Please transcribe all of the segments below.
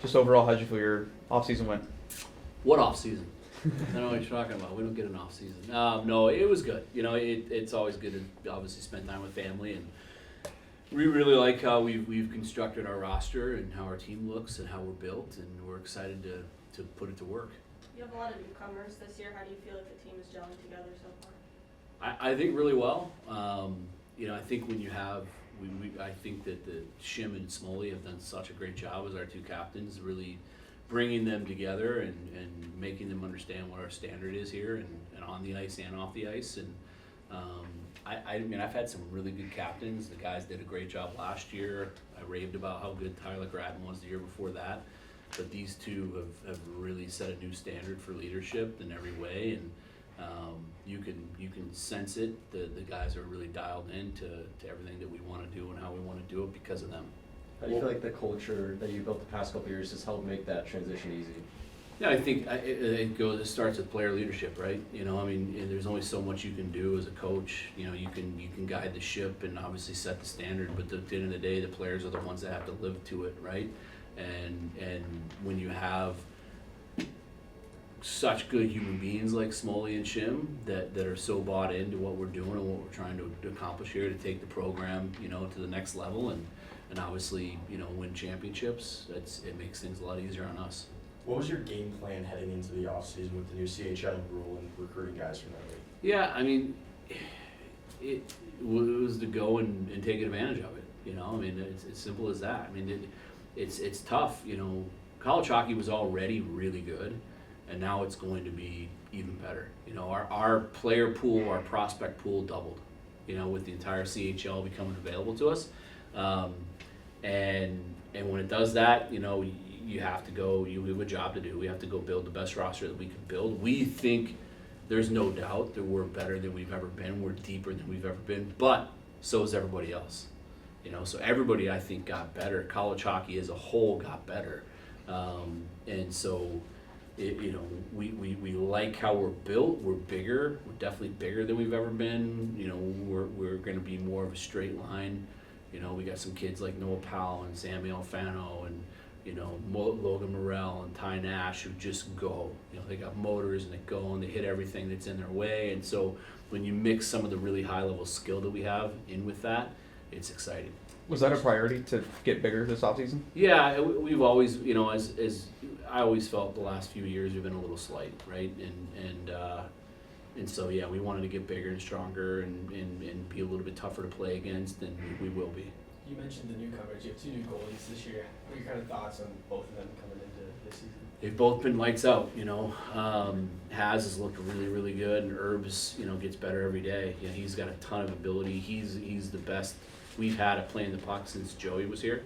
Just overall, how'd you feel your off-season went? What off season? I don't know what you're talking about. We don't get an off season. No, it was good. You know, it's always good to obviously spend time with family, and we really like how we've constructed our roster and how our team looks and how we're built, and we're excited to put it to work. You have a lot of newcomers this year. How do you feel like the team is gelling together so far? I think really well. You know, I think when you have I think that the Schim and Smolen have done such a great job as our two captains, really bringing them together and making them understand what our standard is here and on the ice and off the ice. And I mean, I've had some really good captains. The guys did a great job last year. I raved about how good Tyler Gratton was the year before that. But these two have really set a new standard for leadership in every way, and you can sense it. The guys are really dialed in to everything that we want to do and how we want to do it because of them. How do you feel like the culture that you built the past couple of years has helped make that transition easy? Yeah, I think it starts with player leadership, right? You know, I mean, there's only so much you can do as a coach. You know, you can guide the ship and obviously set the standard, but at the end of the day, the players are the ones that have to live to it, right? And when you have such good human beings like Smolen and Schim that are so bought into what we're doing and what we're trying to accomplish here to take the program, you know, to the next level and obviously, you know, win championships, it makes things a lot easier on us. What was your game plan heading into the offseason with the new CHL rule and recruiting guys from that league? Yeah, I mean, it was to go and take advantage of it. You know, I mean, it's as simple as that. I mean, it's tough. You know, college hockey was already really good, and now it's going to be even better. You know, our player pool, our prospect pool doubled. You know, with the entire CHL becoming available to us, and when it does that, you know, you have to go. We have a job to do. We have to go build the best roster that we can build. We think there's no doubt that we're better than we've ever been. We're deeper than we've ever been, but so is everybody else. You know, so everybody I think got better. College hockey as a whole got better, and so you know we like how we're built. We're bigger. We're definitely bigger than we've ever been. You know, we're going to be more of a straight line. You know, we got some kids like Noah Powell and Sammy Alfano and, you know, Logan Morrell and Ty Nash who just go. You know, they got motors and they go and they hit everything that's in their way. And so when you mix some of the really high level skill that we have in with that, it's exciting. Was that a priority to get bigger this offseason? Yeah, we've always, you know, as I always felt the last few years we've been a little slight, right? And so, yeah, we wanted to get bigger and stronger and be a little bit tougher to play against, and we will be. You mentioned the newcomers. You have two new goalies this year. What are your kind of thoughts on both of them coming into this season? They've both been lights out, you know. Has looked really, really good, and Herbs, you know, gets better every day. You know, he's got a ton of ability. He's the best we've had at playing the puck since Joey was here.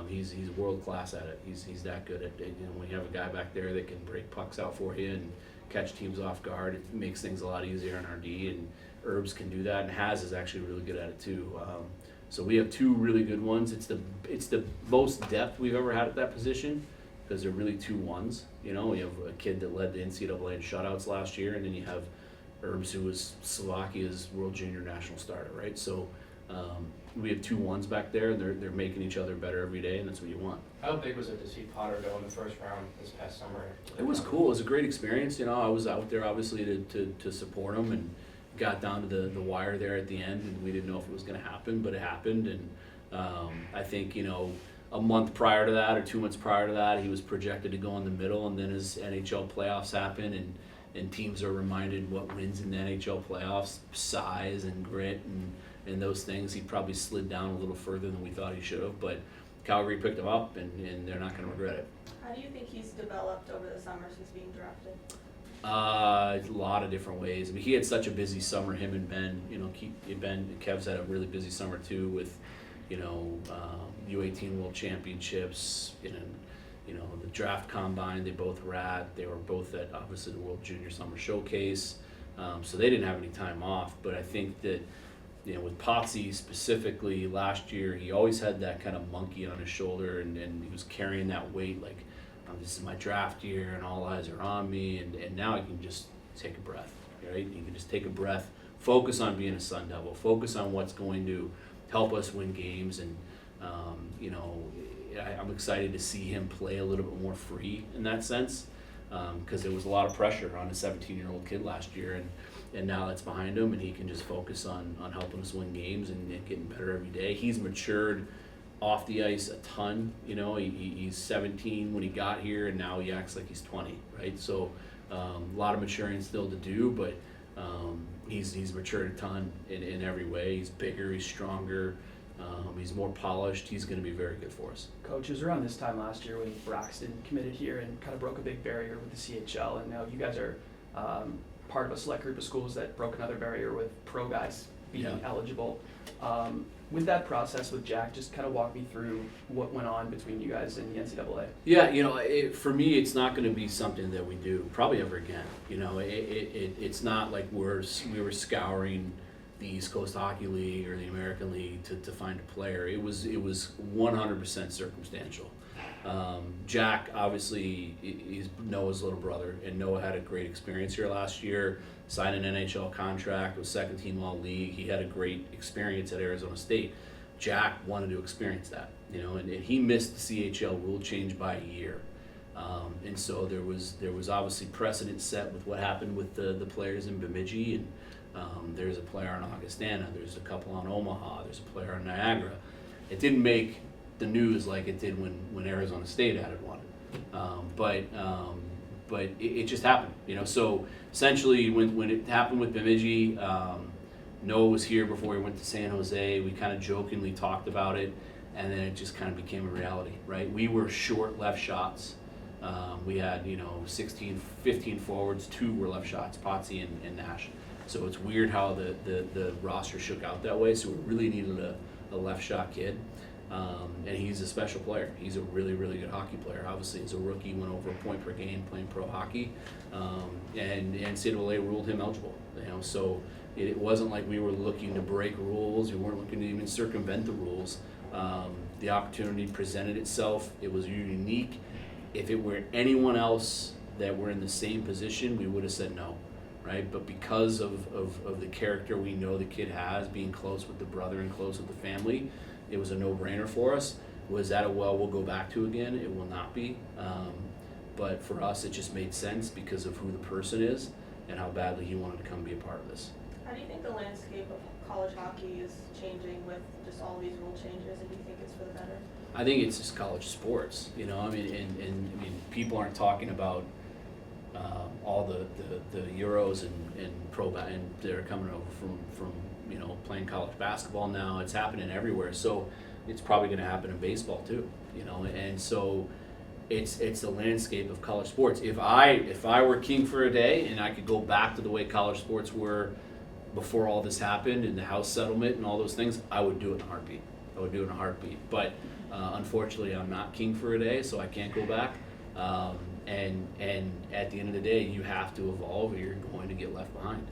He's world class at it. He's that good at it. You know, when you have a guy back there that can break pucks out for you and catch teams off guard, it makes things a lot easier on our D, and Herbs can do that, and Has is actually really good at it too. So we have two really good ones. It's the most depth we've ever had at that position because they're really 2-1s. You know, we have a kid that led the NCAA in shutouts last year, and then you have Herbs, who was Slovakia's World Junior National starter, right? So we have 2-1s back there, and they're making each other better every day, and that's what you want. How big was it to see Potter go in the first round this past summer? It was cool. It was a great experience. You know, I was out there obviously to support him, and got down to the wire there at the end, and we didn't know if it was going to happen, but it happened. And I think, you know, a month prior to that or 2 months prior to that, he was projected to go in the middle, and then as NHL playoffs happen and teams are reminded what wins in the NHL playoffs, size and grit and those things, he probably slid down a little further than we thought he should have, but Calgary picked him up, and they're not going to regret it. How do you think he's developed over the summer since being drafted? A lot of different ways. I mean, he had such a busy summer, him and Ben. You know, Kev's had a really busy summer too with, you know, U18 World Championships, you know, the draft combine they both were at. They were both at, obviously, the World Junior Summer Showcase. So they didn't have any time off. But I think that, you know, with Potsy specifically last year, he always had that kind of monkey on his shoulder, and he was carrying that weight like, this is my draft year and all eyes are on me, and now I can just take a breath, right? You can just take a breath, focus on being a Sun Devil, focus on what's going to help us win games, and you know, I'm excited to see him play a little bit more free in that sense, because there was a lot of pressure on a 17-year-old kid last year, and now that's behind him, and he can just focus on helping us win games and getting better every day. He's matured off the ice a ton. You know, he's 17 when he got here, and now he acts like he's 20, right? So a lot of maturing still to do, but he's matured a ton in every way. He's bigger, he's stronger, he's more polished. He's going to be very good for us. Coach, it was around this time last year when Braxton committed here and kind of broke a big barrier with the CHL, and now you guys are part of a select group of schools that broke another barrier with pro guys being eligible. With that process with Jack, just kind of walk me through what went on between you guys and the NCAA. Yeah, you know, for me, it's not going to be something that we do probably ever again. You know, it's not like we were scouring the East Coast Hockey League or the American League to find a player. It was 100% circumstantial. Jack, obviously, he's Noah's little brother, and Noah had a great experience here last year, signed an NHL contract, was second team all league. He had a great experience at Arizona State. Jack wanted to experience that, you know, and he missed the CHL rule change by a year. And so there was obviously precedent set with what happened with the players in Bemidji, and there's a player in Augustana, there's a couple on Omaha, there's a player on Niagara. It didn't make the news like it did when Arizona State added one, but it just happened, you know. So essentially, when it happened with Bemidji, Noah was here before he went to San Jose. We kind of jokingly talked about it, and then it just kind of became a reality, right? We were short left shots. We had 16, 15 forwards, 2 were left shots, Potsy and Nash. So it's weird how the roster shook out that way. So we really needed a left shot kid. And he's a special player. He's a really, really good hockey player. Obviously, as a rookie, went over a point per game playing pro hockey, and NCAA ruled him eligible. You know, so it wasn't like we were looking to break rules. We weren't looking to even circumvent the rules. The opportunity presented itself. It was unique. If it were anyone else that were in the same position, we would have said no, right? But because of the character we know the kid has, being close with the brother and close with the family, it was a no-brainer for us. Was that a well we'll go back to again? It will not be. But for us, it just made sense because of who the person is and how badly he wanted to come be a part of this. How do you think the landscape of college hockey is changing with just all these rule changes, and do you think it's for the better? I think it's just college sports, you know. I mean, and people aren't talking about all the Euros and pro and they're coming over from playing college basketball now. It's happening everywhere, so it's probably going to happen in baseball too, you know. And so it's the landscape of college sports. If I were king for a day and I could go back to the way college sports were before all this happened and the House settlement and all those things, I would do it in a heartbeat. But unfortunately, I'm not king for a day, so I can't go back. And at the end of the day, you have to evolve or you're going to get left behind.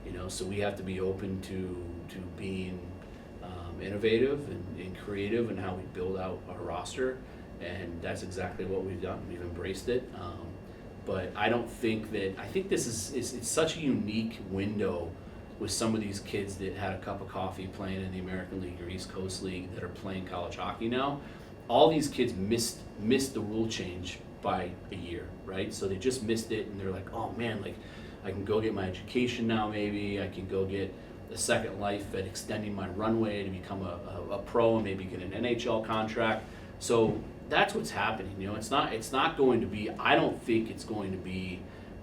You know, so we have to be open to being innovative and creative in how we build out our roster, and that's exactly what we've done. We've embraced it, but I think this is it's such a unique window with some of these kids that had a cup of coffee playing in the American League or East Coast League that are playing college hockey now. All these kids missed the rule change by a year, right? So they just missed it, and they're like, oh man, like I can go get my education now, maybe I can go get a second life at extending my runway to become a pro and maybe get an NHL contract. So that's what's happening. You know, it's not going to be, I don't think it's going to be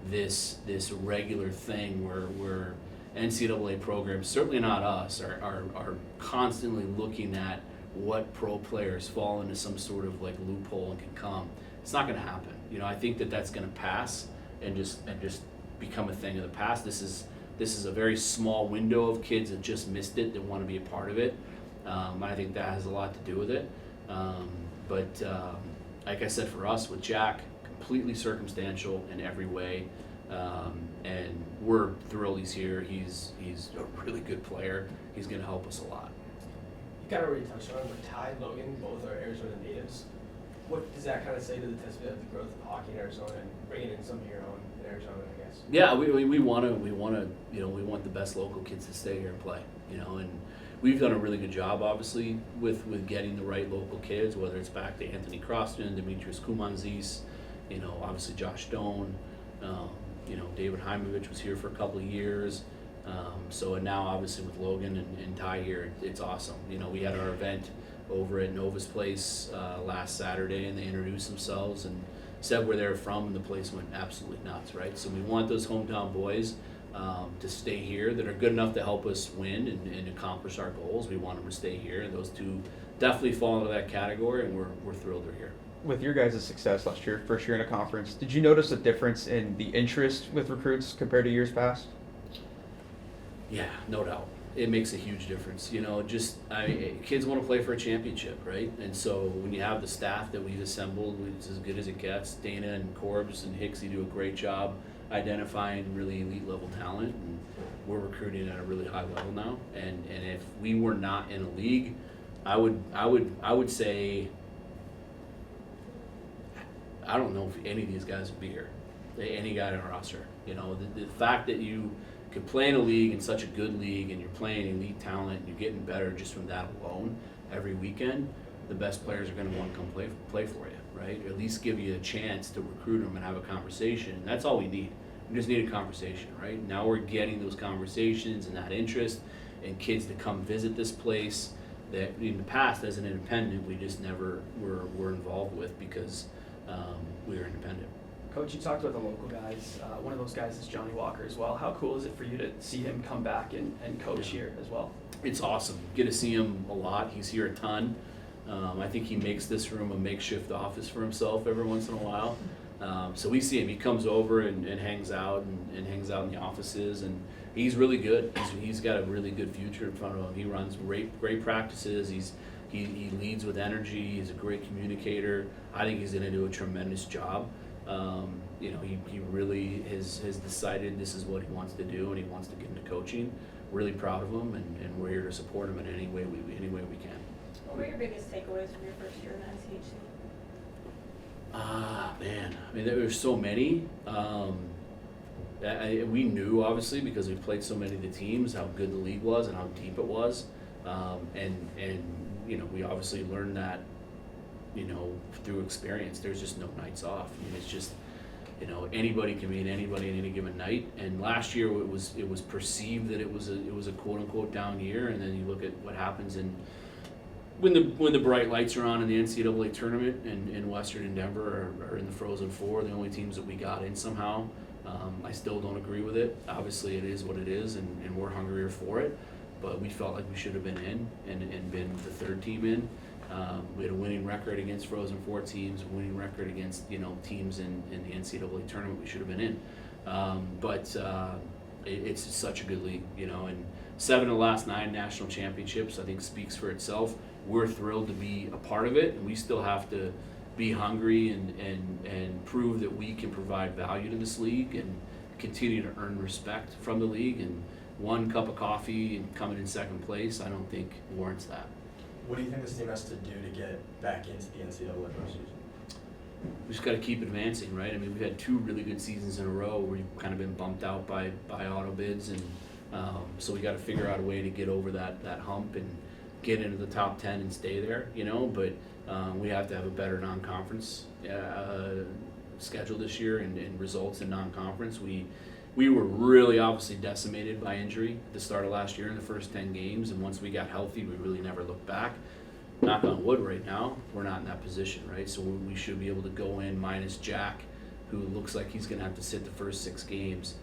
this regular thing where NCAA programs, certainly not us, are constantly looking at what pro players fall into some sort of like loophole and can come. It's not going to happen. You know, I think that's going to pass and just become a thing of the past. This is a very small window of kids that just missed it, that want to be a part of it. I think that has a lot to do with it. But like I said, for us with Jack, completely circumstantial in every way, and we're thrilled he's here. He's a really good player. He's going to help us a lot. You kind of already touched on it, but Ty, Logan, both are Arizona natives. What does that kind of say to the testament of the growth of hockey in Arizona and bringing in some of your own in Arizona, I guess? Yeah, we want the best local kids to stay here and play, you know, and we've done a really good job, obviously, with getting the right local kids, whether it's back to Anthony Croston, Demetrius Kumanzis, obviously Josh Stone, David Heimovich was here for a couple of years. And now obviously with Logan and Ty here, it's awesome. We had our event over at Nova's Place last Saturday, and they introduced themselves and said where they're from, and the place went absolutely nuts, right? So we want those hometown boys to stay here that are good enough to help us win and accomplish our goals. We want them to stay here, and those two definitely fall into that category, and we're thrilled they're here. With your guys' success last year, first year in a conference, did you notice a difference in the interest with recruits compared to years past? Yeah, no doubt. It makes a huge difference. Kids want to play for a championship, right? And so when you have the staff that we've assembled, it's as good as it gets. Dana and Corbs and Hicksy do a great job identifying really elite level talent, and we're recruiting at a really high level now. And if we were not in a league, I would say, I don't know if any of these guys would be here. Any guy on our roster. The fact that you could play in a league, in such a good league, and you're playing elite talent, and you're getting better just from that alone every weekend, the best players are going to want to come play for you, right? Or at least give you a chance to recruit them and have a conversation. That's all we need. We just need a conversation, right? Now we're getting those conversations and that interest, and kids to come visit this place that in the past, as an independent, we just never were involved with because we were independent. Coach, you talked about the local guys. One of those guys is Johnny Walker as well. How cool is it for you to see him come back and coach here as well? It's awesome. Get to see him a lot. He's here a ton. I think he makes this room a makeshift office for himself every once in a while. So we see him. He comes over and hangs out and hangs out in the offices, and he's really good. He's got a really good future in front of him. He runs great practices. He leads with energy. He's a great communicator. I think he's going to do a tremendous job. He really has decided this is what he wants to do, and he wants to get into coaching. Really proud of him, and we're here to support him in any way we can. What were your biggest takeaways from your first year in NCHC? Man, there were so many. We knew, obviously, because we played so many of the teams, how good the league was and how deep it was. We obviously learned that, through experience. There's just no nights off. It's just, anybody can beat anybody in any given night. And last year it was perceived that it was a quote unquote down year. And then you look at what happens when the bright lights are on in the NCAA tournament, and Western and Denver are in the Frozen Four, the only teams that we got in somehow. I still don't agree with it. Obviously it is what it is, and we're hungrier for it. But we felt like we should have been in and been the third team in. We had a winning record against Frozen Four teams, a winning record against teams in the NCAA tournament we should have been in. It's such a good league, and 7 of the last 9 national championships I think speaks for itself. We're thrilled to be a part of it, and we still have to be hungry and prove that we can provide value to this league and continue to earn respect from the league. And one cup of coffee and coming in second place, I don't think warrants that. What do you think this team has to do to get back into the NCAA postseason? We just got to keep advancing, right? We've had 2 really good seasons in a row where we've kind of been bumped out by auto bids, and so we got to figure out a way to get over that hump and get into the top 10 and stay there, But we have to have a better non-conference schedule this year and results in non-conference. We were really obviously decimated by injury at the start of last year in the first 10 games, and once we got healthy, we really never looked back. Knock on wood right now, we're not in that position, right? So we should be able to go in minus Jack, who looks like he's going to have to sit the first 6 games.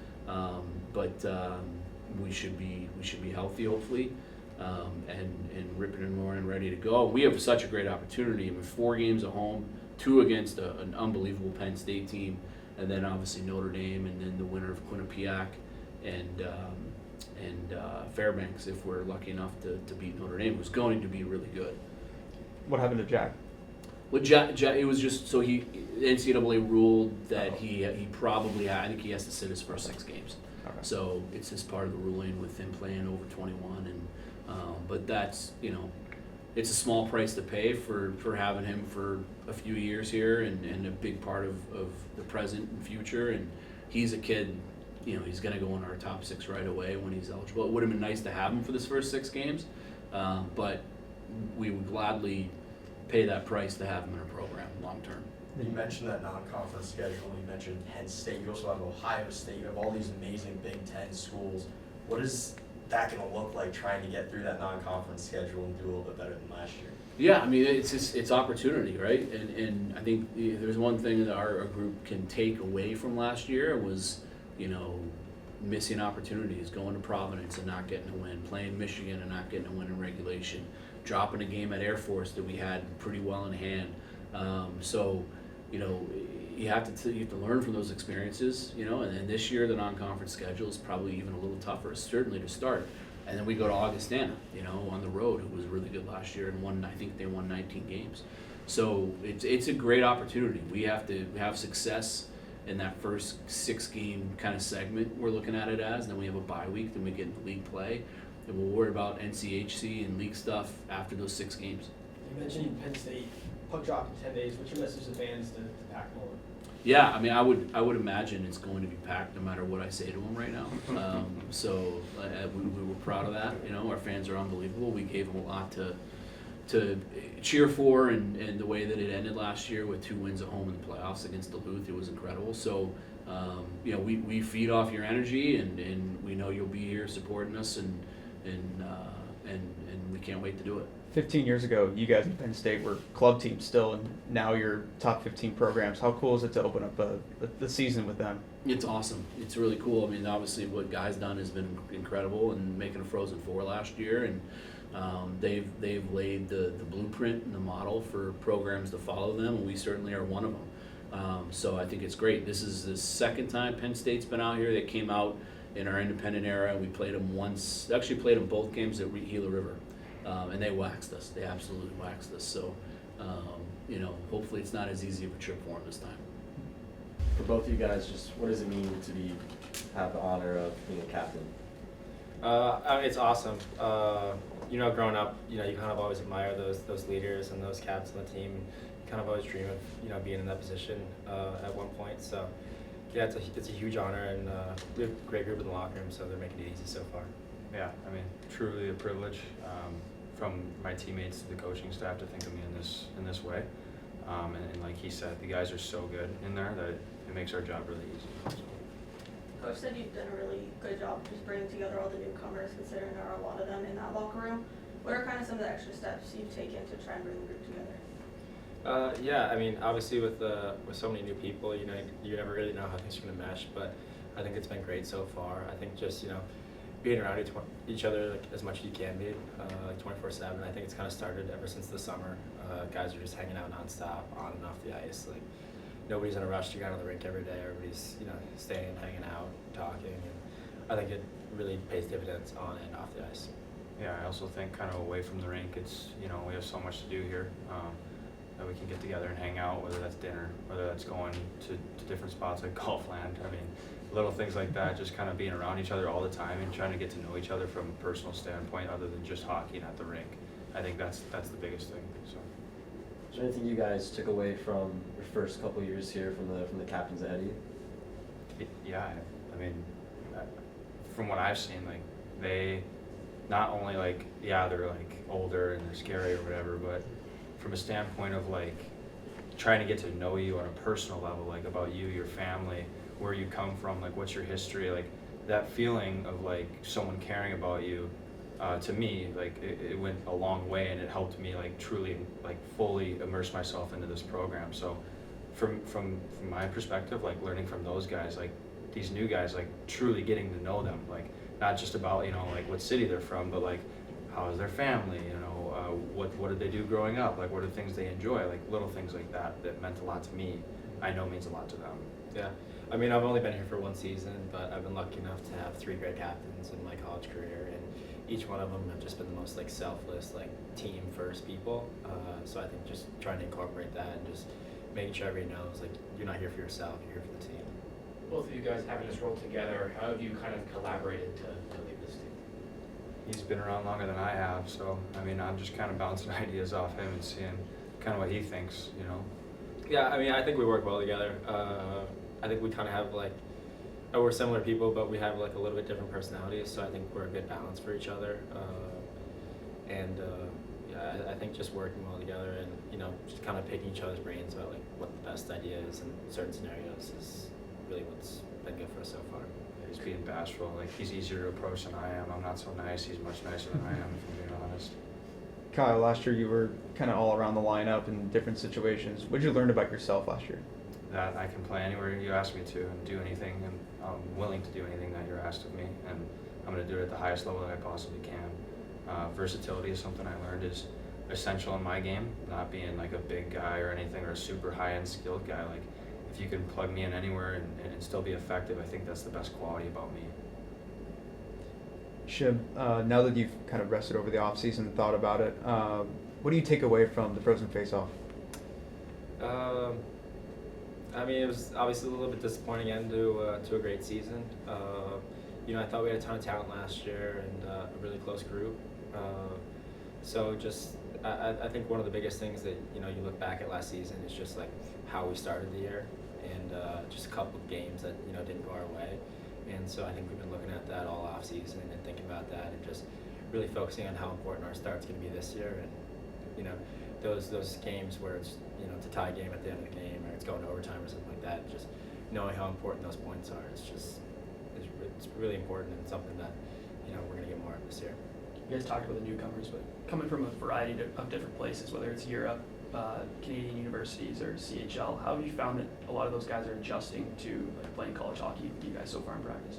We should be healthy, hopefully, and ripping and roaring and ready to go. We have such a great opportunity. 4 games at home, 2 against an unbelievable Penn State team, and then obviously Notre Dame, and then the winner of Quinnipiac and Fairbanks, if we're lucky enough to beat Notre Dame, who's going to be really good. What happened to Jack? Well, Jack, it was just so the NCAA ruled that he probably I think he has to sit his first 6 games. Okay. So it's just part of the ruling with him playing over 21, and but that's it's a small price to pay for having him for a few years here and a big part of the present and future. And he's a kid, he's going to go in our top 6 right away when he's eligible. It would have been nice to have him for this first 6 games, But we would gladly pay that price to have him in our program long term. You mentioned that non-conference schedule, you mentioned Penn State, you also have Ohio State, you have all these amazing Big Ten schools. What is that gonna look like trying to get through that non-conference schedule and do a little bit better than last year? Yeah, I mean, it's opportunity, right? And I think there's one thing that our group can take away from last year was, missing opportunities, going to Providence and not getting a win, playing Michigan and not getting a win in regulation, dropping a game at Air Force that we had pretty well in hand. So, you have to learn from those experiences, and then this year the non-conference schedule is probably even a little tougher, certainly to start. And then we go to Augustana, on the road, who was really good last year and I think they won 19 games. So it's a great opportunity. We have to have success in that first 6-game kind of segment we're looking at it as, and then we have a bye week, then we get into league play, and we'll worry about NCHC and league stuff after those 6 games. You mentioned Penn State, puck drop in 10 days. What's your message to fans to pack Smolen? Yeah, I mean, I would imagine it's going to be packed no matter what I say to them right now. So we were proud of that. Our fans are unbelievable. We gave them a lot to cheer for, and the way that it ended last year with 2 wins at home in the playoffs against Duluth, it was incredible. So we feed off your energy, and we know you'll be here supporting us, and we can't wait to do it. 15 years ago, you guys at Penn State were club teams still, and now you're top 15 programs. How cool is it to open up the season with them? It's awesome. It's really cool. I mean, obviously what Guy's done has been incredible, and making a Frozen Four last year, and they've laid the blueprint and the model for programs to follow them, and we certainly are one of them. So I think it's great. This is the second time Penn State's been out here. They came out in our independent era. We played them once. Actually played them both games at Gila River. And they waxed us. They absolutely waxed us. So, hopefully it's not as easy of a trip for them this time. For both of you guys, just what does it mean to have the honor of being a captain? It's awesome. Growing up, you kind of always admire those leaders and those captains on the team. You kind of always dream of, being in that position at one point. So, yeah, it's a huge honor, and we have a great group in the locker room, so they're making it easy so far. Yeah, I mean, truly a privilege from my teammates to the coaching staff to think of me in this way. And like he said, the guys are so good in there that it makes our job really easy. So. Coach said you've done a really good job just bringing together all the newcomers, considering there are a lot of them in that locker room. What are kind of some of the extra steps you've taken to try and bring the group together? Yeah, I mean, obviously with so many new people, you never really know how things are going to mesh, but I think it's been great so far. I think just, being around each other as much as you can be, 24/7. I think it's kind of started ever since the summer. Guys are just hanging out nonstop, on and off the ice. Like, nobody's in a rush to get out of the rink every day. Everybody's, staying, hanging out, talking, and I think it really pays dividends on and off the ice. Yeah, I also think kind of away from the rink, it's, we have so much to do here that we can get together and hang out, whether that's dinner, whether that's going to different spots like Golfland. I mean, little things like that, just kind of being around each other all the time and trying to get to know each other from a personal standpoint other than just hockey and at the rink. I think that's the biggest thing. So. Is there anything you guys took away from your first couple of years here from the captains ahead of you? Yeah, I mean, from what I've seen, like, they not only they're older and they're scary or whatever, but from a standpoint of trying to get to know you on a personal level, about you, your family, where you come from, what's your history, that feeling of someone caring about you, to me, it went a long way, and it helped me truly fully immerse myself into this program. So from my perspective, learning from those guys, these new guys, truly getting to know them, not just about what city they're from, but how is their family, what did they do growing up, what are things they enjoy, little things like that meant a lot to me. I know means a lot to them. Yeah. I mean, I've only been here for one season, but I've been lucky enough to have 3 great captains in my college career, and each one of them have just been the most selfless, team first people. So I think just trying to incorporate that and just making sure everybody knows you're not here for yourself, you're here for the team. Both of you guys having this role together, how have you kind of collaborated to lead this team? He's been around longer than I have, so I mean, I'm just kind of bouncing ideas off him and seeing kind of what he thinks, Yeah, I mean, I think we work well together. I think we kind of have we're similar people, but we have a little bit different personalities, so I think we're a good balance for each other. And yeah, I think just working well together and, you know, just kind of picking each other's brains about like what the best idea is in certain scenarios is really what's been good for us so far. He's being bashful. Like, he's easier to approach than I am. I'm not so nice. He's much nicer than I am, if I'm being honest. Kyle, last year you were kind of all around the lineup in different situations. What did you learn about yourself last year? That I can play anywhere you ask me to and do anything, and I'm willing to do anything that you're asked of me, and I'm going to do it at the highest level that I possibly can. Versatility is something I learned is essential in my game, not being like a big guy or anything or a super high-end skilled guy. Like, if you can plug me in anywhere and still be effective, I think that's the best quality about me. Shib, now that you've kind of rested over the offseason and thought about it, what do you take away from the Frozen Face-Off? I mean, it was obviously a little bit disappointing end to a great season. You know, I thought we had a ton of talent last year and a really close group. So just, I think one of the biggest things that, you know, you look back at last season is just like how we started the year and just a couple of games that, you know, didn't go our way. And so I think we've been looking at that all off season and thinking about that and just really focusing on how important our start's going to be this year. And, you know, those games where it's, you know, it's a tie game at the end of the game or it's going to overtime or something like that, just knowing how important those points are, it's really important and something that, you know, we're going to get more of this year. You guys talked about the newcomers, but coming from a variety of different places, whether it's Europe, Canadian universities, or CHL, how have you found that a lot of those guys are adjusting to like playing college hockey with you guys so far in practice?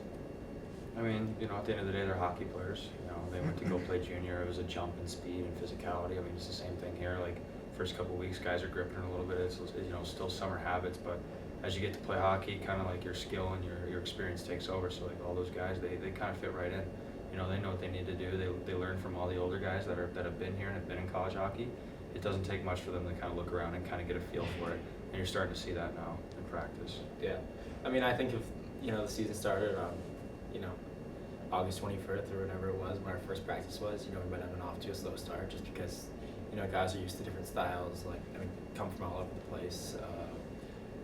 I mean, you know, at the end of the day, they're hockey players. You know, they went to go play junior. It was a jump in speed and physicality. I mean, it's the same thing here. Like, first couple of weeks, guys are gripping a little bit. It's, you know, still summer habits, but as you get to play hockey, kind of like your skill and your experience takes over. So, like, all those guys, they kind of fit right in. You know, they know what they need to do. They learn from all the older guys that have been here and have been in college hockey. It doesn't take much for them to kind of look around and kind of get a feel for it. And you're starting to see that now in practice. Yeah. I mean, I think if, you know, the season started on, you know, August 21st or whatever it was when our first practice was, you know, we might have been off to a slow start just because, you know, guys are used to different styles, like, I mean, come from all over the place,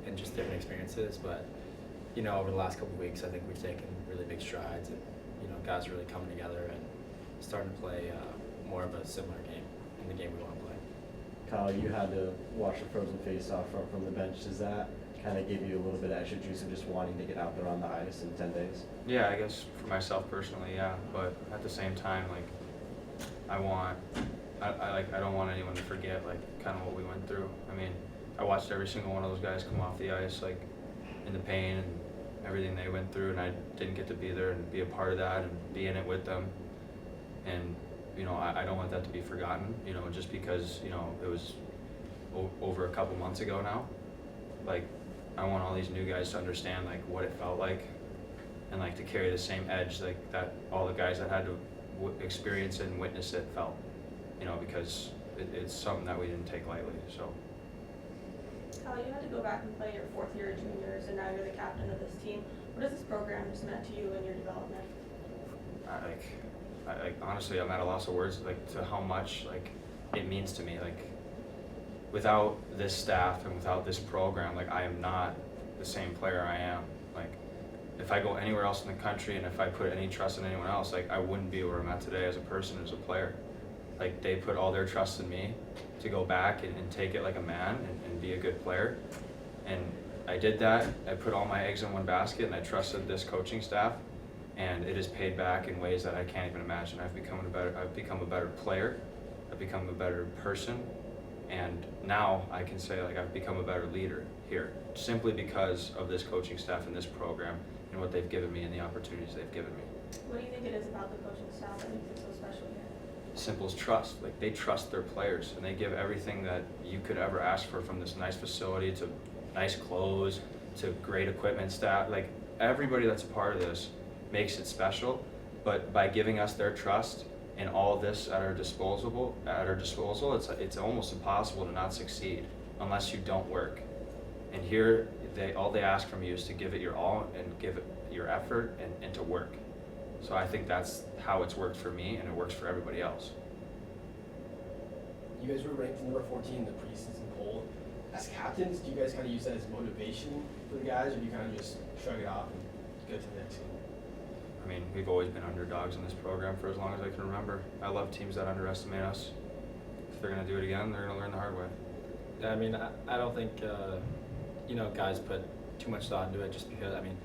and just different experiences. But, you know, over the last couple of weeks, I think we've taken really big strides and, you know, guys are really coming together and starting to play more of a similar game in the game we want to play. Kyle, you had to watch the Frozen Face-Off from the bench. Does that kind of give you a little bit of extra juice of just wanting to get out there on the ice in 10 days? Yeah, I guess for myself personally, yeah. But at the same time, like, I don't want anyone to forget, like, kind of what we went through. I mean, I watched every single one of those guys come off the ice, like, in the pain and everything they went through, and I didn't get to be there and be a part of that and be in it with them. And, you know, I don't want that to be forgotten, you know, just because, you know, it was over a couple months ago now. Like, I want all these new guys to understand, like, what it felt like and, like, to carry the same edge, like, that all the guys that had to experience it and witness it felt, you know, because it's something that we didn't take lightly, so. Kyle, you had to go back and play your fourth year of juniors, and now you're the captain of this team. What has this program just meant to you and your development? I honestly, I'm at a loss of words, like, to how much, like, it means to me. Like, without this staff and without this program, like, I am not the same player I am. Like, if I go anywhere else in the country and if I put any trust in anyone else, like, I wouldn't be where I'm at today as a person, as a player. Like, they put all their trust in me to go back and take it like a man and be a good player. And I did that. I put all my eggs in one basket and I trusted this coaching staff. And it has paid back in ways that I can't even imagine. I've become a better player. I've become a better person. And now I can say, like, I've become a better leader here, simply because of this coaching staff and this program and what they've given me and the opportunities they've given me. What do you think it is about the coaching staff that makes it so special here? Simple as trust. Like, they trust their players and they give everything that you could ever ask for, from this nice facility to nice clothes to great equipment staff. Like, everybody that's a part of this makes it special, but by giving us their trust and all this at our disposal, it's almost impossible to not succeed unless you don't work. And here, all they ask from you is to give it your all and give it your effort and to work. So I think that's how it's worked for me, and it works for everybody else. You guys were ranked number 14 in the preseason poll. As captains, do you guys kind of use that as motivation for the guys, or do you kind of just shrug it off and go to the next game? I mean, we've always been underdogs in this program for as long as I can remember. I love teams that underestimate us. If they're going to do it again, they're going to learn the hard way. Yeah, I mean, I don't think, guys put too much thought into it just because, I mean,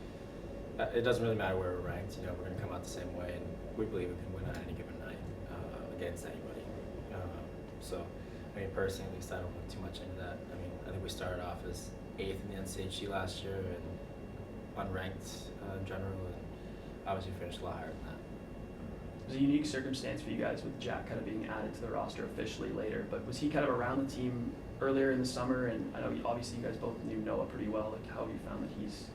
it doesn't really matter where we're ranked. We're going to come out the same way, and we believe we can win on any given night against anybody. So, I mean, personally, at least I don't look too much into that. I mean, I think we started off as 8th in the NCHC last year and unranked in general, and obviously finished a lot higher than that. It was a unique circumstance for you guys with Jack kind of being added to the roster officially later, but was he kind of around the team earlier in the summer? And I know obviously you guys both knew Noah pretty well. Like, how have you found that he's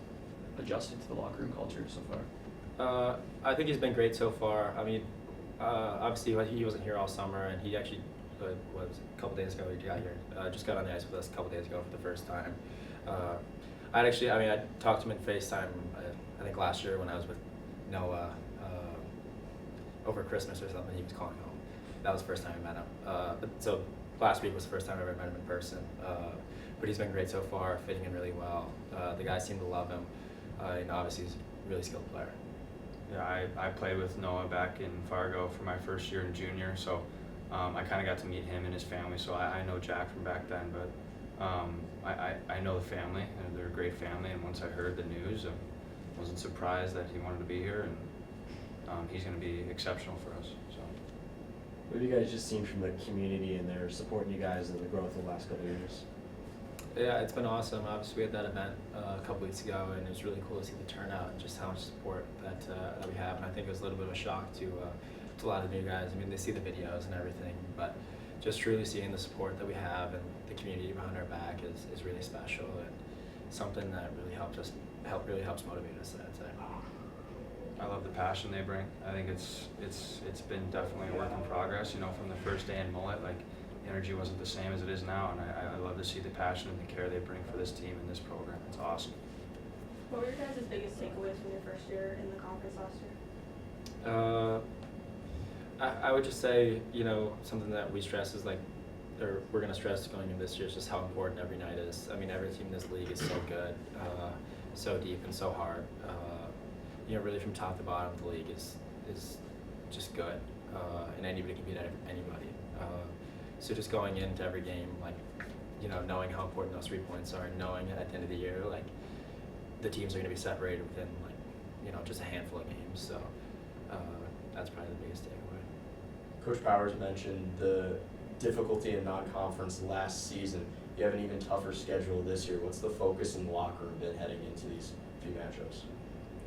adjusted to the locker room culture so far? I think he's been great so far. I mean, obviously he wasn't here all summer, and he actually, what was it, a couple days ago he got here. Just got on the ice with us a couple days ago for the first time. I talked to him in FaceTime, I think last year when I was with Noah over Christmas or something. He was calling home. That was the first time I met him. So last week was the first time I ever met him in person. But he's been great so far, fitting in really well. The guys seem to love him. And obviously he's a really skilled player. Yeah, I played with Noah back in Fargo for my first year in junior, so I kind of got to meet him and his family, so I know Jack from back then, but I know the family, and they're a great family, and once I heard the news, I wasn't surprised that he wanted to be here, and he's going to be exceptional for us. So. What have you guys just seen from the community and their supporting you guys and the growth in the last couple of years? Yeah, it's been awesome. Obviously, we had that event a couple weeks ago, and it was really cool to see the turnout and just how much support that we have. And I think it was a little bit of a shock to a lot of new guys. I mean, they see the videos and everything, but just truly seeing the support that we have and the community behind our back is really special and something that really helps motivate us. I'd say. I love the passion they bring. I think it's been definitely a work in progress. From the first day in Mullet, like. The energy wasn't the same as it is now, and I love to see the passion and the care they bring for this team and this program. It's awesome. What were your guys' biggest takeaways from your first year in the conference last year? I would just say, something that we stress is or we're going to stress going into this year is just how important every night is. I mean, every team in this league is so good, so deep and so hard. Really from top to bottom, the league is just good, and anybody can beat anybody. So just going into every game, knowing how important those 3 points are, and knowing at the end of the year, the teams are going to be separated within, just a handful of games. So that's probably the biggest takeaway. Coach Powers mentioned the difficulty in non-conference last season. You have an even tougher schedule this year. What's the focus in the locker room been heading into these few matchups?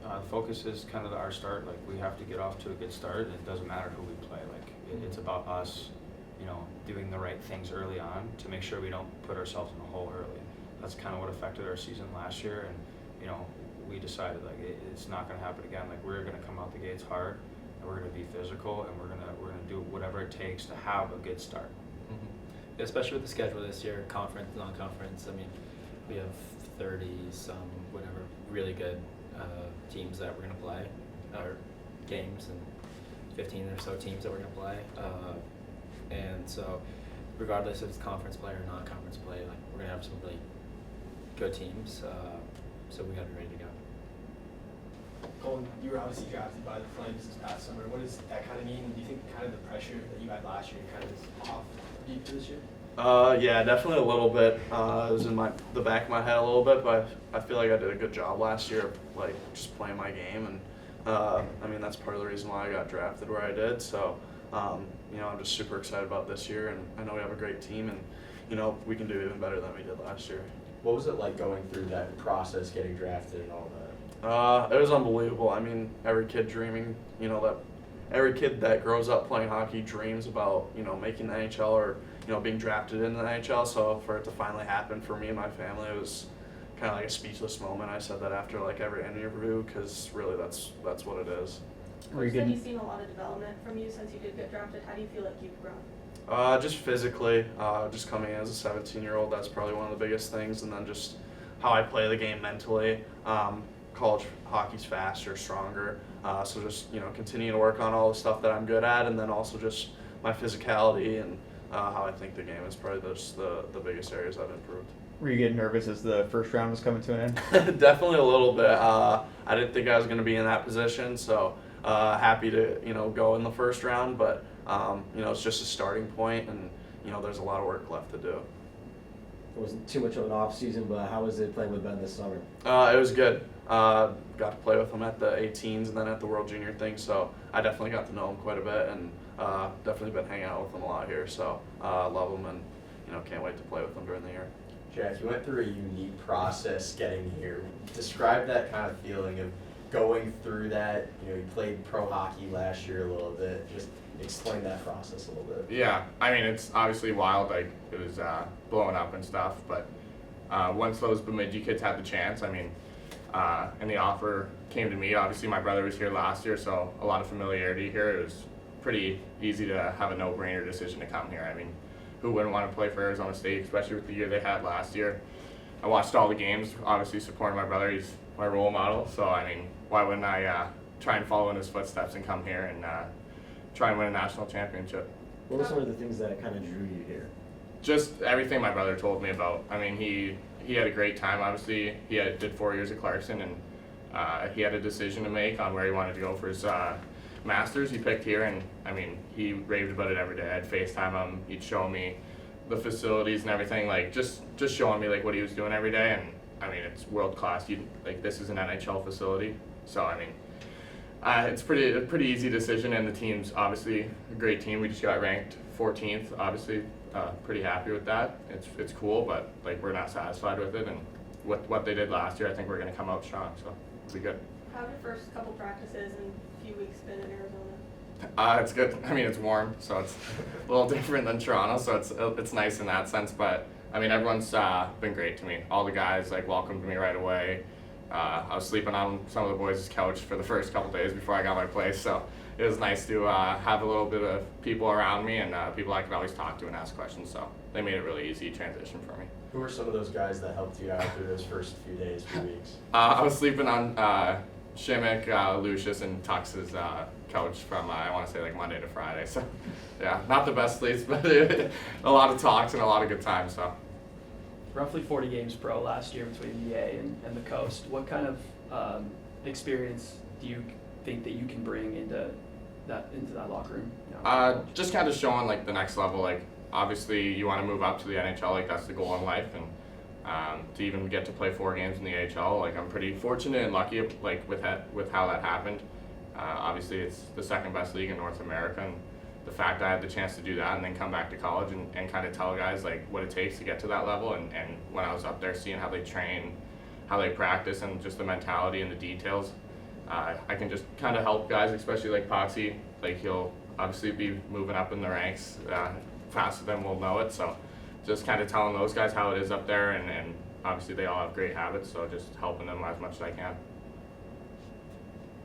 The focus is kind of our start. We have to get off to a good start, and it doesn't matter who we play. It's about us. Doing the right things early on to make sure we don't put ourselves in a hole early. That's kind of what affected our season last year, and we decided it's not going to happen again. We're going to come out the gates hard, and we're going to be physical, and we're going to do whatever it takes to have a good start. Mm-hmm. Especially with the schedule this year, conference, non-conference. I mean, we have 30-some, whatever, really good teams that we're going to play, or games, and 15 or so teams that we're going to play. And so, regardless if it's conference play or non-conference play, we're gonna have some really good teams. So we gotta be ready to go. Cullen, you were obviously drafted by the Flames this past summer. What does that kind of mean? Do you think kind of the pressure that you had last year kind of is off you for this year? Yeah, definitely a little bit. It was in the back of my head a little bit, but I feel like I did a good job last year, just playing my game, and that's part of the reason why I got drafted where I did. So. I'm just super excited about this year, and I know we have a great team, and we can do even better than we did last year. What was it like going through that process, getting drafted and all that? It was unbelievable. I mean, every kid dreaming, every kid that grows up playing hockey dreams about, making the NHL or, being drafted in the NHL. So for it to finally happen for me and my family, it was kind of like a speechless moment. I said that after every interview, because really that's what it is. You said you've seen a lot of development from you since you did get drafted. How do you feel like you've grown? Just physically, just coming in as a 17-year-old, that's probably one of the biggest things. And then just how I play the game mentally. College hockey's faster, stronger. So just, continuing to work on all the stuff that I'm good at, and then also just my physicality and how I think the game is probably just the biggest areas I've improved. Were you getting nervous as the first round was coming to an end? Definitely a little bit. I didn't think I was going to be in that position, so happy to go in the first round, but it's just a starting point, and there's a lot of work left to do. It wasn't too much of an off season, but how was it playing with Ben this summer? It was good. Got to play with him at the 18s and then at the World Junior thing, so I definitely got to know him quite a bit, and definitely been hanging out with him a lot here. So love him, and can't wait to play with him during the year. Jack, you went through a unique process getting here. Describe that kind of feeling of going through that. You played pro hockey last year a little bit. Just explain that process a little bit. Yeah, I mean, it's obviously wild, like it was blowing up and stuff, but once those Bemidji kids had the chance, I mean, and the offer came to me, obviously my brother was here last year, so a lot of familiarity here. It was pretty easy to have a no-brainer decision to come here. I mean, who wouldn't want to play for Arizona State, especially with the year they had last year? I watched all the games, obviously supporting my brother. He's my role model, so I mean, why wouldn't I try and follow in his footsteps and come here and try and win a national championship? What were some of the things that kind of drew you here? Just everything my brother told me about. I mean, he had a great time. Obviously, he did 4 years at Clarkson, and he had a decision to make on where he wanted to go for his masters. He picked here, and I mean, he raved about it every day. I'd FaceTime him. He'd show me the facilities and everything, like just showing me like what he was doing every day. And I mean, it's world class. This is an NHL facility, so I mean, it's a pretty easy decision. And the team's obviously a great team. We just got ranked 14th. Obviously, pretty happy with that. It's cool, but like we're not satisfied with it. And with what they did last year, I think we're going to come out strong. So it'll be good. How have your first couple practices and few weeks been in Arizona? It's good. I mean, it's warm, so it's a little different than Toronto, so it's nice in that sense. But I mean, everyone's been great to me. All the guys welcomed me right away. I was sleeping on some of the boys' couch for the first couple days before I got my place, so it was nice to have a little bit of people around me and people I could always talk to and ask questions. So they made it really easy transition for me. Who were some of those guys that helped you out through those first few days, few weeks? I was sleeping on Schimek, Lucius, and Tux's couch from I want to say Monday to Friday. So yeah, not the best sleeps, but a lot of talks and a lot of good times. So Roughly 40 games pro last year between the A and the Coast. What kind of experience do you think that you can bring into that locker room? Just kind of showing the next level. Obviously you want to move up to the NHL. That's the goal in life, and to even get to play 4 games in the AHL, I'm pretty fortunate and lucky with how that happened. Obviously it's the second best league in North America, and the fact I had the chance to do that and then come back to college and kind of tell guys what it takes to get to that level, and when I was up there seeing how they train, how they practice, and just the mentality and the details, I can just kind of help guys, especially Potsy. He'll obviously be moving up in the ranks faster than we'll know it, so just kind of telling those guys how it is up there, and obviously they all have great habits, so just helping them as much as I can.